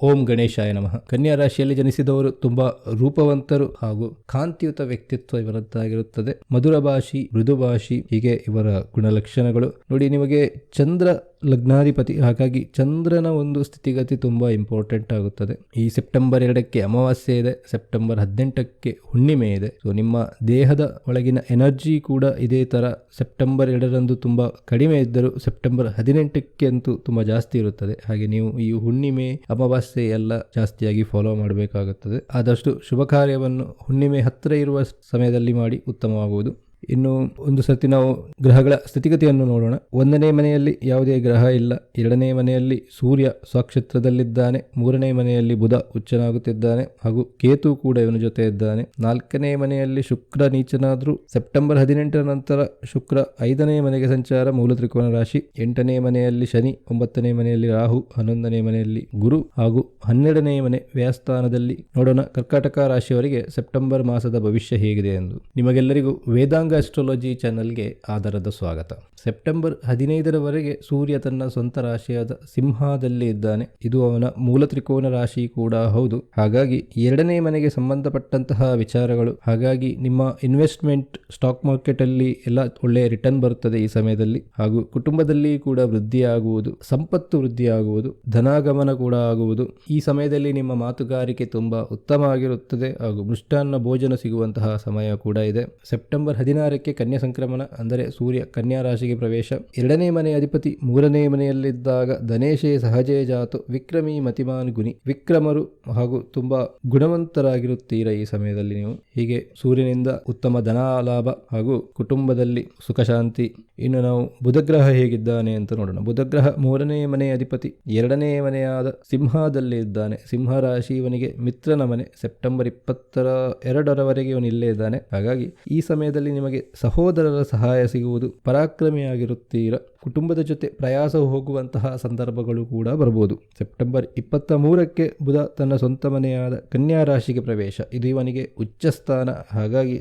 ಓಂ ಗಣೇಶಾಯ ನಮಃ. ಕನ್ಯಾ ರಾಶಿಯಲ್ಲಿ ಜನಿಸಿದವರು ತುಂಬಾ ರೂಪವಂತರು ಹಾಗೂ ಕಾಂತಿಯುತ ವ್ಯಕ್ತಿತ್ವ ಇವರದ್ದಾಗಿರುತ್ತದೆ. ಮಧುರ ಭಾಷಿ, ಮೃದು ಭಾಷಿ, ಹೀಗೆ ಇವರ ಗುಣಲಕ್ಷಣಗಳು. ನೋಡಿ, ನಿಮಗೆ ಚಂದ್ರ ಲಗ್ನಾಧಿಪತಿ, ಹಾಗಾಗಿ ಚಂದ್ರನ ಒಂದು ಸ್ಥಿತಿಗತಿ ತುಂಬಾ ಇಂಪಾರ್ಟೆಂಟ್ ಆಗುತ್ತದೆ. ಈ ಸೆಪ್ಟೆಂಬರ್ 2ಕ್ಕೆ ಅಮಾವಾಸ್ಯೆ ಇದೆ, ಸೆಪ್ಟೆಂಬರ್ 18ಕ್ಕೆ ಹುಣ್ಣಿಮೆ ಇದೆ. ಸೊ ನಿಮ್ಮ ದೇಹದ ಒಳಗಿನ ಎನರ್ಜಿ ಕೂಡ ಇದೇ ತರ ಸೆಪ್ಟೆಂಬರ್ 2ರಂದು ತುಂಬಾ ಕಡಿಮೆ ಇದ್ದರೂ ಸೆಪ್ಟೆಂಬರ್ 18ಕ್ಕೆ ಅಂತೂ ತುಂಬಾ ಜಾಸ್ತಿ ಇರುತ್ತದೆ. ಹಾಗೆ ನೀವು ಈ ಹುಣ್ಣಿಮೆ, ಅಮಾವಾಸ್ಯೆ ಎಲ್ಲ ಜಾಸ್ತಿಯಾಗಿ ಫಾಲೋ ಮಾಡಬೇಕಾಗುತ್ತದೆ. ಆದಷ್ಟು ಶುಭ ಕಾರ್ಯವನ್ನು ಹುಣ್ಣಿಮೆ ಹತ್ತಿರ ಇರುವ ಸಮಯದಲ್ಲಿ ಮಾಡಿ ಉತ್ತಮವಾಗುವುದು. ಇನ್ನು ಒಂದು ಸರ್ತಿ ನಾವು ಗ್ರಹಗಳ ಸ್ಥಿತಿಗತಿಯನ್ನು ನೋಡೋಣ. 1ನೇ ಮನೆಯಲ್ಲಿ ಯಾವುದೇ ಗ್ರಹ ಇಲ್ಲ. 2ನೇ ಮನೆಯಲ್ಲಿ ಸೂರ್ಯ ಸ್ವಕ್ಷೇತ್ರದಲ್ಲಿದ್ದಾನೆ. 3ನೇ ಮನೆಯಲ್ಲಿ ಬುಧ ಉಚ್ಚನಾಗುತ್ತಿದ್ದಾನೆ ಹಾಗೂ ಕೇತು ಕೂಡ ಇವನ ಜೊತೆ ಇದ್ದಾನೆ. 4ನೇ ಮನೆಯಲ್ಲಿ ಶುಕ್ರ ನೀಚನಾದ್ರೂ ಸೆಪ್ಟೆಂಬರ್ 18ರ ನಂತರ ಶುಕ್ರ 5ನೇ ಮನೆಗೆ ಸಂಚಾರ, ಮೂಲ ತ್ರಿಕೋನ ರಾಶಿ. 8ನೇ ಮನೆಯಲ್ಲಿ ಶನಿ, 9ನೇ ಮನೆಯಲ್ಲಿ ರಾಹು, 11ನೇ ಮನೆಯಲ್ಲಿ ಗುರು ಹಾಗೂ 12ನೇ ಮನೆ ವ್ಯಯಸ್ಥಾನದಲ್ಲಿ. ನೋಡೋಣ ಕರ್ಕಾಟಕ ರಾಶಿಯವರಿಗೆ ಸೆಪ್ಟೆಂಬರ್ ಮಾಸದ ಭವಿಷ್ಯ ಹೇಗಿದೆ ಎಂದು. ನಿಮಗೆಲ್ಲರಿಗೂ ವೇದಾಂಗ ಅಸ್ಟ್ರಾಲಜಿ ಚಾನೆಲ್ಗೆ ಆಧಾರದ ಸ್ವಾಗತ. ಸೆಪ್ಟೆಂಬರ್ 15ರವರೆಗೆ ಸೂರ್ಯ ತನ್ನ ಸ್ವಂತ ರಾಶಿಯಾದ ಸಿಂಹದಲ್ಲಿ ಇದ್ದಾನೆ. ಇದು ಅವನ ಮೂಲ ತ್ರಿಕೋನ ರಾಶಿ ಕೂಡ ಹೌದು. ಹಾಗಾಗಿ 2ನೇ ಮನೆಗೆ ಸಂಬಂಧಪಟ್ಟಂತಹ ವಿಚಾರಗಳು, ಹಾಗಾಗಿ ನಿಮ್ಮ ಇನ್ವೆಸ್ಟ್ಮೆಂಟ್, ಸ್ಟಾಕ್ ಮಾರ್ಕೆಟ್ ಅಲ್ಲಿ ಎಲ್ಲ ಒಳ್ಳೆಯ ರಿಟರ್ನ್ ಬರುತ್ತದೆ ಈ ಸಮಯದಲ್ಲಿ. ಹಾಗೂ ಕುಟುಂಬದಲ್ಲಿ ಕೂಡ ವೃದ್ಧಿಯಾಗುವುದು, ಸಂಪತ್ತು ವೃದ್ಧಿಯಾಗುವುದು, ಧನಾಗಮನ ಕೂಡ ಆಗುವುದು. ಈ ಸಮಯದಲ್ಲಿ ನಿಮ್ಮ ಮಾತುಗಾರಿಕೆ ತುಂಬಾ ಉತ್ತಮ ಆಗಿರುತ್ತದೆ ಹಾಗೂ ಮೃಷ್ಟಾನ್ನ ಭೋಜನ ಸಿಗುವಂತಹ ಸಮಯ ಕೂಡ ಇದೆ. ಸೆಪ್ಟೆಂಬರ್ 16ಕ್ಕೆ ಕನ್ಯಾ ಸಂಕ್ರಮಣ, ಅಂದರೆ ಸೂರ್ಯ ಕನ್ಯಾ ರಾಶಿಗೆ ಪ್ರವೇಶ. 2ನೇ ಮನೆ ಅಧಿಪತಿ 3ನೇ ಮನೆಯಲ್ಲಿದ್ದಾಗ ಧನೇಶೇ ಸಹಜೇ ಜಾತು ವಿಕ್ರಮಿ ಮತಿಮಾನ್ ಗುಣಿ. ವಿಕ್ರಮರು ಹಾಗೂ ತುಂಬಾ ಗುಣವಂತರಾಗಿರುತ್ತೀರಾ ಈ ಸಮಯದಲ್ಲಿ ನೀವು. ಹೀಗೆ ಸೂರ್ಯನಿಂದ ಉತ್ತಮ ಧನ ಲಾಭ ಹಾಗೂ ಕುಟುಂಬದಲ್ಲಿ ಸುಖ ಶಾಂತಿ. ಇನ್ನು ನಾವು ಬುಧಗ್ರಹ ಹೇಗಿದ್ದಾನೆ ಅಂತ ನೋಡೋಣ. ಬುಧಗ್ರಹ 3ನೇ ಮನೆ ಅಧಿಪತಿ, 2ನೇ ಮನೆಯಾದ ಸಿಂಹದಲ್ಲಿ ಇದ್ದಾನೆ. ಸಿಂಹ ರಾಶಿ ಇವನಿಗೆ ಮಿತ್ರನ ಮನೆ. ಸೆಪ್ಟೆಂಬರ್ 22ರವರೆಗೆ ಇವನು ಇಲ್ಲೇ ಇದ್ದಾನೆ. ಹಾಗಾಗಿ ಈ ಸಮಯದಲ್ಲಿ ನಿಮಗೆ ಸಹೋದರರ ಸಹಾಯ ಸಿಗುವುದು, ಪರಾಕ್ರಮಿಯಾಗಿರುತ್ತೀರ. ಕುಟುಂಬದ ಜೊತೆ ಪ್ರಯಾಸ ಹೋಗುವಂತಹ ಸಂದರ್ಭಗಳು ಕೂಡ ಬರಬಹುದು. ಸೆಪ್ಟೆಂಬರ್ 23ಕ್ಕೆ ಬುಧ ತನ್ನ ಸ್ವಂತ ಮನೆಯಾದ ಕನ್ಯಾ ರಾಶಿಗೆ ಪ್ರವೇಶ. ಇದು ಇವನಿಗೆ ಉಚ್ಚ ಸ್ಥಾನ. ಹಾಗಾಗಿ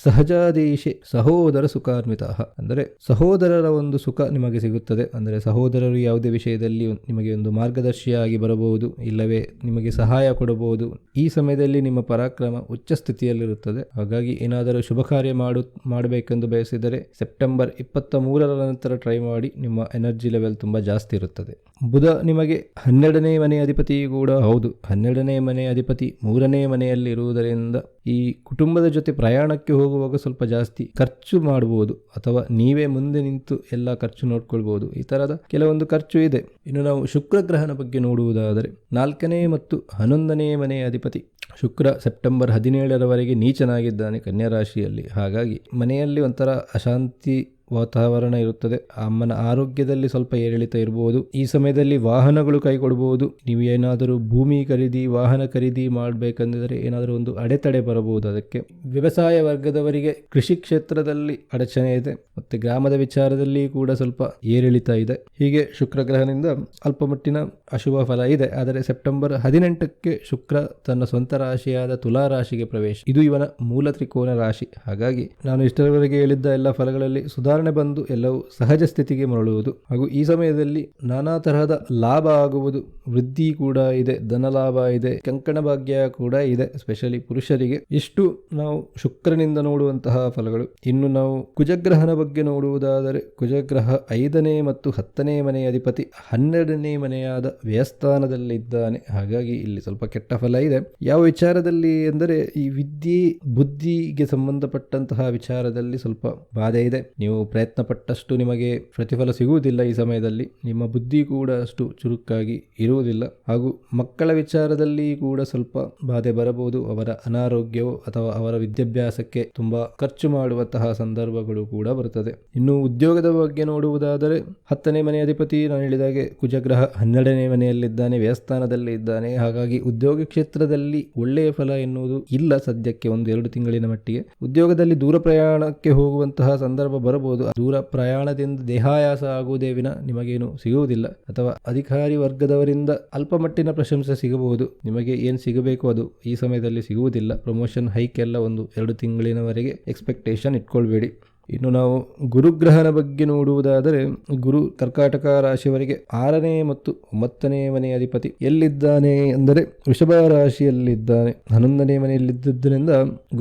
ಸಹಜಾದೇಶೆ ಸಹೋದರ ಸುಖಾನ್ವಿತ, ಅಂದರೆ ಸಹೋದರರ ಒಂದು ಸುಖ ನಿಮಗೆ ಸಿಗುತ್ತದೆ. ಅಂದರೆ ಸಹೋದರರು ಯಾವುದೇ ವಿಷಯದಲ್ಲಿ ನಿಮಗೆ ಒಂದು ಮಾರ್ಗದರ್ಶಿಯಾಗಿ ಬರಬಹುದು, ಇಲ್ಲವೇ ನಿಮಗೆ ಸಹಾಯ ಕೊಡಬಹುದು. ಈ ಸಮಯದಲ್ಲಿ ನಿಮ್ಮ ಪರಾಕ್ರಮ ಉಚ್ಚ ಸ್ಥಿತಿಯಲ್ಲಿರುತ್ತದೆ. ಹಾಗಾಗಿ ಏನಾದರೂ ಶುಭ ಕಾರ್ಯ ಮಾಡಬೇಕೆಂದು ಬಯಸಿದರೆ ಸೆಪ್ಟೆಂಬರ್ 23ರ ನಂತರ ಟ್ರೈ ಮಾಡಿ. ನಿಮ್ಮ ಎನರ್ಜಿ ಲೆವೆಲ್ ತುಂಬಾ ಜಾಸ್ತಿ ಇರುತ್ತದೆ. ಬುಧ ನಿಮಗೆ 12ನೇ ಮನೆ ಅಧಿಪತಿ ಕೂಡ ಹೌದು. 12ನೇ ಮನೆ ಅಧಿಪತಿ 3ನೇ ಮನೆಯಲ್ಲಿ ಇರುವುದರಿಂದ ಈ ಕುಟುಂಬದ ಜೊತೆ ಪ್ರಯಾಣಕ್ಕೆ ಹೋಗುವಾಗ ಸ್ವಲ್ಪ ಜಾಸ್ತಿ ಖರ್ಚು ಮಾಡಬಹುದು, ಅಥವಾ ನೀವೇ ಮುಂದೆ ನಿಂತು ಎಲ್ಲ ಖರ್ಚು ನೋಡ್ಕೊಳ್ಬಹುದು. ಈ ತರದ ಕೆಲವೊಂದು ಖರ್ಚು ಇದೆ. ಇನ್ನು ನಾವು ಶುಕ್ರ ಗ್ರಹನ ಬಗ್ಗೆ ನೋಡುವುದಾದರೆ 4ನೇ ಮತ್ತು 11ನೇ ಮನೆ ಅಧಿಪತಿ ಶುಕ್ರ ಸೆಪ್ಟೆಂಬರ್ 17ರವರೆಗೆ ನೀಚನಾಗಿದ್ದಾನೆ ಕನ್ಯಾ ರಾಶಿಯಲ್ಲಿ. ಹಾಗಾಗಿ ಮನೆಯಲ್ಲಿ ಒಂಥರ ಅಶಾಂತಿ ವಾತಾವರಣ ಇರುತ್ತದೆ. ಅಮ್ಮನ ಆರೋಗ್ಯದಲ್ಲಿ ಸ್ವಲ್ಪ ಏರಿಳಿತ ಇರಬಹುದು. ಈ ಸಮಯದಲ್ಲಿ ವಾಹನಗಳು ಕೈಕೊಡಬಹುದು. ನೀವು ಏನಾದರೂ ಭೂಮಿ ಖರೀದಿ, ವಾಹನ ಖರೀದಿ ಮಾಡಬೇಕೆಂದರೆ ಏನಾದರೂ ಒಂದು ಅಡೆತಡೆ ಬರಬಹುದು. ಅದಕ್ಕೆ ವ್ಯವಸಾಯ ವರ್ಗದವರಿಗೆ ಕೃಷಿ ಕ್ಷೇತ್ರದಲ್ಲಿ ಅಡಚಣೆ ಇದೆ, ಮತ್ತೆ ಗ್ರಾಮದ ವಿಚಾರದಲ್ಲಿ ಕೂಡ ಸ್ವಲ್ಪ ಏರಿಳಿತ ಇದೆ. ಹೀಗೆ ಶುಕ್ರ ಗ್ರಹನಿಂದ ಅಲ್ಪಮಟ್ಟಿನ ಅಶುಭ ಫಲ ಇದೆ. ಆದರೆ ಸೆಪ್ಟೆಂಬರ್ 18ಕ್ಕೆ ಶುಕ್ರ ತನ್ನ ಸ್ವಂತ ರಾಶಿಯಾದ ತುಲಾ ರಾಶಿಗೆ ಪ್ರವೇಶ. ಇದು ಇವನ ಮೂಲ ತ್ರಿಕೋನ ರಾಶಿ. ಹಾಗಾಗಿ ನಾನು ಇಷ್ಟರವರೆಗೆ ಹೇಳಿದ್ದ ಎಲ್ಲ ಫಲಗಳಲ್ಲಿ ಬಂದು ಎಲ್ಲವೂ ಸಹಜ ಸ್ಥಿತಿಗೆ ಮರಳುವುದು. ಹಾಗೂ ಈ ಸಮಯದಲ್ಲಿ ನಾನಾ ತರಹದ ಲಾಭ ಆಗುವುದು, ವೃದ್ಧಿ ಕೂಡ ಇದೆ, ಧನ ಲಾಭ ಇದೆ, ಕಂಕಣ ಭಾಗ್ಯ ಕೂಡ ಇದೆ, ಸ್ಪೆಷಲಿ ಪುರುಷರಿಗೆ. ಇಷ್ಟು ನಾವು ಶುಕ್ರನಿಂದ ನೋಡುವಂತಹ ಫಲಗಳು. ಇನ್ನು ನಾವು ಕುಜಗ್ರಹನ ಬಗ್ಗೆ ನೋಡುವುದಾದರೆ ಕುಜಗ್ರಹ 5ನೇ ಮತ್ತು 10ನೇ ಮನೆಯ ಅಧಿಪತಿ 12ನೇ ಮನೆಯಾದ ವ್ಯಯಸ್ಥಾನದಲ್ಲಿದ್ದಾನೆ. ಹಾಗಾಗಿ ಇಲ್ಲಿ ಸ್ವಲ್ಪ ಕೆಟ್ಟ ಫಲ ಇದೆ. ಯಾವ ವಿಚಾರದಲ್ಲಿ ಎಂದರೆ ಈ ವಿದ್ಯೆ ಬುದ್ಧಿಗೆ ಸಂಬಂಧಪಟ್ಟಂತಹ ವಿಚಾರದಲ್ಲಿ ಸ್ವಲ್ಪ ಬಾಧೆ ಇದೆ. ನೀವು ಪ್ರಯತ್ನ ಪಟ್ಟಷ್ಟು ನಿಮಗೆ ಪ್ರತಿಫಲ ಸಿಗುವುದಿಲ್ಲ ಈ ಸಮಯದಲ್ಲಿ. ನಿಮ್ಮ ಬುದ್ಧಿ ಕೂಡ ಅಷ್ಟು ಚುರುಕಾಗಿ ಇರುವುದಿಲ್ಲ. ಹಾಗೂ ಮಕ್ಕಳ ವಿಚಾರದಲ್ಲಿ ಕೂಡ ಸ್ವಲ್ಪ ಬಾಧೆ ಬರಬಹುದು. ಅವರ ಅನಾರೋಗ್ಯವೋ ಅಥವಾ ಅವರ ವಿದ್ಯಾಭ್ಯಾಸಕ್ಕೆ ತುಂಬಾ ಖರ್ಚು ಮಾಡುವಂತಹ ಸಂದರ್ಭಗಳು ಕೂಡ ಬರುತ್ತದೆ. ಇನ್ನು ಉದ್ಯೋಗದ ಬಗ್ಗೆ ನೋಡುವುದಾದರೆ 10ನೇ ಮನೆ ಅಧಿಪತಿ ನಾನು ಹೇಳಿದಾಗೆ ಕುಜಗ್ರಹ 12ನೇ ಮನೆಯಲ್ಲಿದ್ದಾನೆ, ವ್ಯಯಸ್ಥಾನದಲ್ಲಿ ಇದ್ದಾನೆ. ಹಾಗಾಗಿ ಉದ್ಯೋಗ ಕ್ಷೇತ್ರದಲ್ಲಿ ಒಳ್ಳೆಯ ಫಲ ಎನ್ನುವುದು ಇಲ್ಲ ಸದ್ಯಕ್ಕೆ, 1-2 ತಿಂಗಳಿನ ಮಟ್ಟಿಗೆ. ಉದ್ಯೋಗದಲ್ಲಿ ದೂರ ಪ್ರಯಾಣಕ್ಕೆ ಹೋಗುವಂತಹ ಸಂದರ್ಭ ಬರಬಹುದು. ದೂರ ಪ್ರಯಾಣದಿಂದ ದೇಹಾಯಾಸ ಆಗುವುದೇ ವಿನ ನಿಮಗೇನು ಸಿಗುವುದಿಲ್ಲ. ಅಥವಾ ಅಧಿಕಾರಿ ವರ್ಗದವರಿಂದ ಅಲ್ಪಮಟ್ಟಿನ ಪ್ರಶಂಸೆ ಸಿಗಬಹುದು. ನಿಮಗೆ ಏನು ಸಿಗಬೇಕು ಅದು ಈ ಸಮಯದಲ್ಲಿ ಸಿಗುವುದಿಲ್ಲ. ಪ್ರಮೋಷನ್ ಹೈಕ್ ಎಲ್ಲ 1-2 ತಿಂಗಳಿನವರೆಗೆ ಎಕ್ಸ್ಪೆಕ್ಟೇಷನ್ ಇಟ್ಕೊಳ್ಬೇಡಿ. ಇನ್ನು ನಾವು ಗುರುಗ್ರಹನ ಬಗ್ಗೆ ನೋಡುವುದಾದರೆ, ಗುರು ಕರ್ಕಾಟಕ ರಾಶಿಯವರಿಗೆ 6ನೇ ಮತ್ತು 9ನೇ ಮನೆಯ ಅಧಿಪತಿ ಎಲ್ಲಿದ್ದಾನೆ ಅಂದರೆ ವೃಷಭ ರಾಶಿಯಲ್ಲಿದ್ದಾನೆ. 11ನೇ ಮನೆಯಲ್ಲಿದ್ದರಿಂದ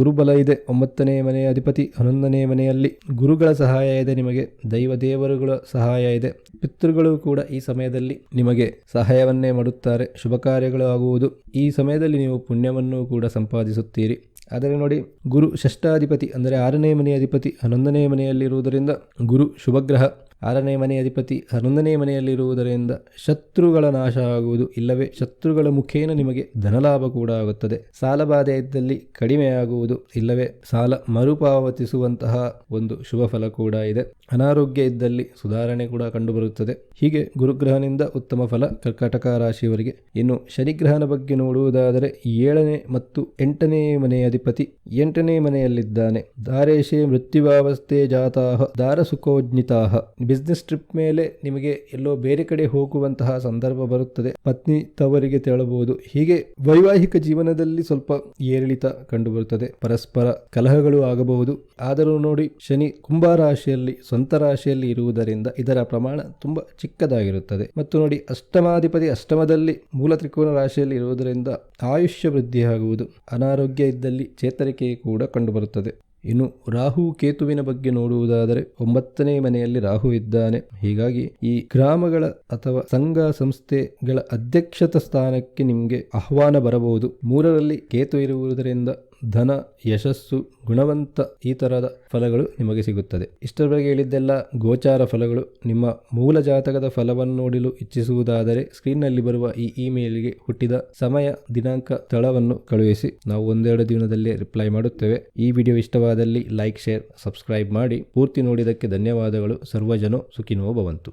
ಗುರುಬಲ ಇದೆ. 9ನೇ ಮನೆಯ ಅಧಿಪತಿ 11ನೇ ಮನೆಯಲ್ಲಿ. ಗುರುಗಳ ಸಹಾಯ ಇದೆ, ನಿಮಗೆ ದೈವ ದೇವರುಗಳ ಸಹಾಯ ಇದೆ. ಪಿತೃಗಳು ಕೂಡ ಈ ಸಮಯದಲ್ಲಿ ನಿಮಗೆ ಸಹಾಯವನ್ನೇ ಮಾಡುತ್ತಾರೆ. ಶುಭ ಕಾರ್ಯಗಳು ಆಗುವುದು. ಈ ಸಮಯದಲ್ಲಿ ನೀವು ಪುಣ್ಯವನ್ನು ಕೂಡ ಸಂಪಾದಿಸುತ್ತೀರಿ. ಆದರೆ ನೋಡಿ, ಗುರು ಷಷ್ಠಾಧಿಪತಿ ಅಂದರೆ 6ನೇ ಮನೆಯ ಅಧಿಪತಿ 11ನೇ ಮನೆಯಲ್ಲಿರುವುದರಿಂದ ಗುರು ಶುಭಗ್ರಹ. 6ನೇ ಮನೆಯ ಅಧಿಪತಿ 11ನೇ ಮನೆಯಲ್ಲಿರುವುದರಿಂದ ಶತ್ರುಗಳ ನಾಶ ಆಗುವುದು, ಇಲ್ಲವೇ ಶತ್ರುಗಳ ಮುಖೇನ ನಿಮಗೆ ಧನಲಾಭ ಕೂಡ ಆಗುತ್ತದೆ. ಸಾಲಬಾಧೆ ಇದ್ದಲ್ಲಿ ಕಡಿಮೆ ಆಗುವುದು, ಇಲ್ಲವೇ ಸಾಲ ಮರುಪಾವತಿಸುವಂತಹ ಒಂದು ಶುಭ ಫಲ ಕೂಡ ಇದೆ. ಅನಾರೋಗ್ಯ ಇದ್ದಲ್ಲಿ ಸುಧಾರಣೆ ಕೂಡ ಕಂಡುಬರುತ್ತದೆ. ಹೀಗೆ ಗುರುಗ್ರಹನಿಂದ ಉತ್ತಮ ಫಲ ಕರ್ಕಾಟಕ ರಾಶಿಯವರಿಗೆ. ಇನ್ನು ಶನಿಗ್ರಹನ ಬಗ್ಗೆ ನೋಡುವುದಾದರೆ 7ನೇ ಮತ್ತು 8ನೇ ಮನೆಯ ಅಧಿಪತಿ 8ನೇ ಮನೆಯಲ್ಲಿದ್ದಾನೆ. ದಾರೇಶೇ ಮೃತ್ಯುವಾವಸ್ಥೆ ಜಾತಾಹ ದಾರ ಸುಖೋಜ್ಞಿತಾಹ. ಬಿಸ್ನೆಸ್ ಟ್ರಿಪ್ ಮೇಲೆ ನಿಮಗೆ ಎಲ್ಲೋ ಬೇರೆ ಕಡೆ ಹೋಗುವಂತಹ ಸಂದರ್ಭ ಬರುತ್ತದೆ. ಪತ್ನಿ ತವರಿಗೆ ತೆರಳಬಹುದು. ಹೀಗೆ ವೈವಾಹಿಕ ಜೀವನದಲ್ಲಿ ಸ್ವಲ್ಪ ಏರಿಳಿತ ಕಂಡುಬರುತ್ತದೆ. ಪರಸ್ಪರ ಕಲಹಗಳು ಆಗಬಹುದು. ಆದರೂ ನೋಡಿ, ಶನಿ ಕುಂಭರಾಶಿಯಲ್ಲಿ ಸ್ವಂತ ರಾಶಿಯಲ್ಲಿ ಇರುವುದರಿಂದ ಇದರ ಪ್ರಮಾಣ ತುಂಬಾ ಚಿಕ್ಕದಾಗಿರುತ್ತದೆ. ಮತ್ತು ನೋಡಿ, ಅಷ್ಟಮಾಧಿಪತಿ ಅಷ್ಟಮದಲ್ಲಿ ಮೂಲ ತ್ರಿಕೋನ ರಾಶಿಯಲ್ಲಿ ಇರುವುದರಿಂದ ಆಯುಷ್ಯ ವೃದ್ಧಿಯಾಗುವುದು. ಅನಾರೋಗ್ಯ ಇದ್ದಲ್ಲಿ ಚೇತರಿಕೆ ಕೂಡ ಕಂಡುಬರುತ್ತದೆ. ಇನ್ನು ರಾಹು ಕೇತುವಿನ ಬಗ್ಗೆ ನೋಡುವುದಾದರೆ 9ನೇ ಮನೆಯಲ್ಲಿ ರಾಹು ಇದ್ದಾನೆ. ಹೀಗಾಗಿ ಈ ಗ್ರಾಮಗಳ ಅಥವಾ ಸಂಘ ಸಂಸ್ಥೆಗಳ ಅಧ್ಯಕ್ಷತ ಸ್ಥಾನಕ್ಕೆ ನಿಮಗೆ ಆಹ್ವಾನ ಬರಬಹುದು. 3ರಲ್ಲಿ ಕೇತು ಇರುವುದರಿಂದ ಧನ, ಯಶಸ್ಸು, ಗುಣವಂತ ಈ ತರಹದ ಫಲಗಳು ನಿಮಗೆ ಸಿಗುತ್ತದೆ. ಇಷ್ಟರವರೆಗೆ ಹೇಳಿದ್ದೆಲ್ಲ ಗೋಚಾರ ಫಲಗಳು. ನಿಮ್ಮ ಮೂಲ ಜಾತಕದ ಫಲವನ್ನು ನೋಡಲು ಇಚ್ಛಿಸುವುದಾದರೆ ಸ್ಕ್ರೀನ್ನಲ್ಲಿ ಬರುವ ಈ ಇಮೇಲ್ಗೆ ಹುಟ್ಟಿದ ಸಮಯ, ದಿನಾಂಕ, ಸ್ಥಳವನ್ನು ಕಳುಹಿಸಿ. ನಾವು 1-2 ದಿನದಲ್ಲೇ ರಿಪ್ಲೈ ಮಾಡುತ್ತೇವೆ. ಈ ವಿಡಿಯೋ ಇಷ್ಟವಾದಲ್ಲಿ ಲೈಕ್, ಶೇರ್, ಸಬ್ಸ್ಕ್ರೈಬ್ ಮಾಡಿ. ಪೂರ್ತಿ ನೋಡಿದ್ದಕ್ಕೆ ಧನ್ಯವಾದಗಳು. ಸರ್ವಜನೋ ಸುಖಿನೋ ಭವಂತು.